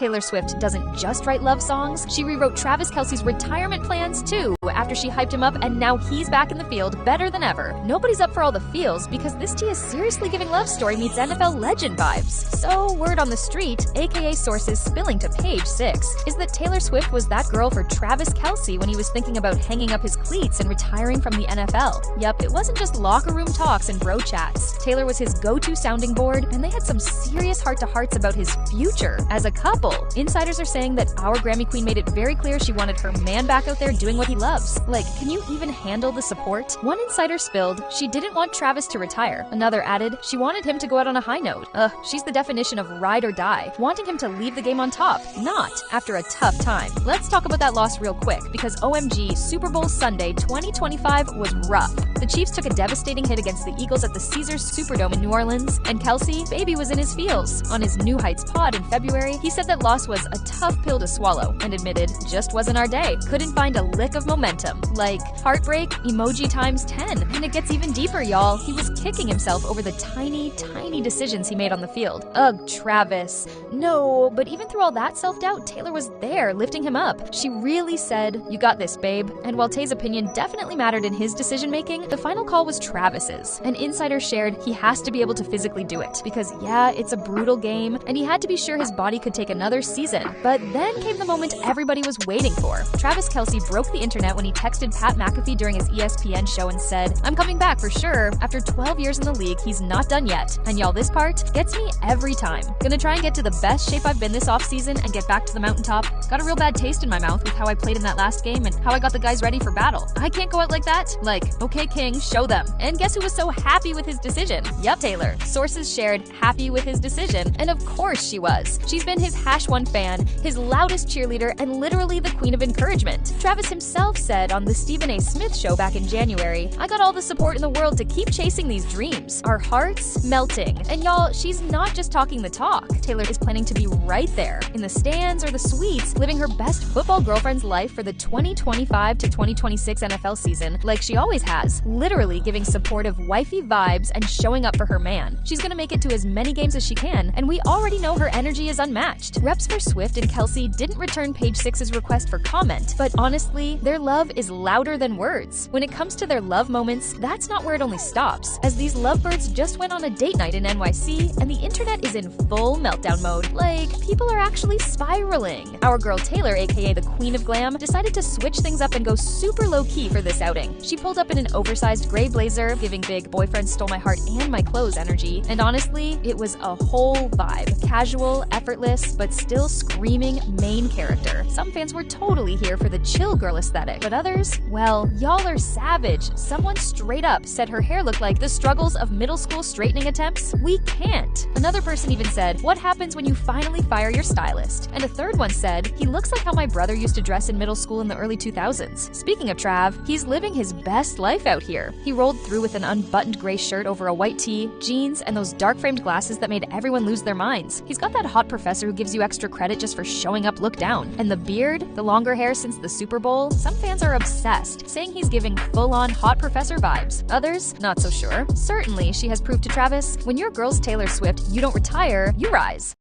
Taylor Swift doesn't just write love songs, she rewrote Travis Kelce's retirement plans too after she hyped him up, and now he's back in the field better than ever. Nobody's up for all the feels because this tea is seriously giving love story meets NFL legend vibes. So word on the street, aka sources spilling to Page 6, is that Taylor Swift was that girl for Travis Kelce when he was thinking about hanging up his cleats and retiring from the NFL. Yup, it wasn't just locker room talks and bro chats. Taylor was his go-to sounding board, and they had some serious heart-to-hearts about his future as a couple. Insiders are saying that our Grammy Queen made it very clear she wanted her man back out there doing what he loves. Like, can you even handle the support? One insider spilled she didn't want Travis to retire. Another added she wanted him to go out on a high note. She's the definition of ride or die, wanting him to leave the game on top, not after a tough time. Let's talk about that loss real quick, because OMG, Super Bowl Sunday 2025 was rough. The Chiefs took a devastating hit against the Eagles at the Caesars Superdome in New Orleans, and Kelce, baby, was in his feels. On his New Heights pod in February, he said that loss was a tough pill to swallow, and admitted, just wasn't our day. Couldn't find a lick of momentum. Like, heartbreak, emoji times 10. And it gets even deeper, y'all. He was kicking himself over the tiny decisions he made on the field. Ugh, Travis. No, but even through all that self-doubt, Taylor was there, lifting him up. She really said, "You got this, babe." And while Tay's opinion definitely mattered in his decision-making, the final call was Travis's. An insider shared he has to be able to physically do it, because yeah, it's a brutal game, and he had to be sure his body could take another season. But then came the moment everybody was waiting for. Travis Kelce broke the internet when he texted Pat McAfee during his ESPN show and said, "I'm coming back for sure. After 12 years in the league, he's not done yet." And y'all, this part gets me every time. Gonna try and get to the best shape I've been this offseason and get back to the mountaintop. Got a real bad taste in my mouth with how I played in that last game and how I got the guys ready for battle. I can't go out like that. Like, okay, King, show them. And guess who was so happy with his decision? Yup, Taylor. Sources shared happy with his decision, and of course she was. She's been his #1 fan, his loudest cheerleader, and literally the queen of encouragement. Travis himself said on the Stephen A. Smith show back in January, "I got all the support in the world to keep chasing these dreams. Our hearts melting." And y'all, she's not just talking the talk. Taylor is planning to be right there, in the stands or the suites, living her best football girlfriend's life for the 2025 to 2026 NFL season, like she always has, literally giving supportive wifey vibes and showing up for her man. She's gonna make it to as many games as she can, and we already know her energy is unmatched. Reps for Swift and Kelce didn't return Page 6's request for comment, but honestly, their love is louder than words. When it comes to their love moments, that's not where it only stops, as these lovebirds just went on a date night in NYC, and the internet is in full meltdown mode. Like, people are actually spiraling. Our girl Taylor, aka the Queen of Glam, decided to switch things up and go super low-key for this outing. She pulled up in an oversized gray blazer, giving big boyfriend stole my heart and my clothes energy, and honestly, it was a whole vibe. Casual, effortless, but still screaming main character. Some fans were totally here for the chill girl aesthetic, but others, well, y'all are savage. Someone straight up said her hair looked like the struggles of middle school straightening attempts. We can't. Another person even said, "What happens when you finally fire your stylist?" And a third one said, "He looks like how my brother used to dress in middle school in the early 2000s. Speaking of Trav, he's living his best life out here. He rolled through with an unbuttoned gray shirt over a white tee, jeans, and those dark-framed glasses that made everyone lose their minds. He's got that hot professor who gives you extra credit just for showing up look down. And the beard, the longer hair since the Super Bowl, some fans are obsessed, saying he's giving full-on hot professor vibes. Others, not so sure. Certainly, she has proved to Travis, when your girl's Taylor Swift, you don't retire, you rise."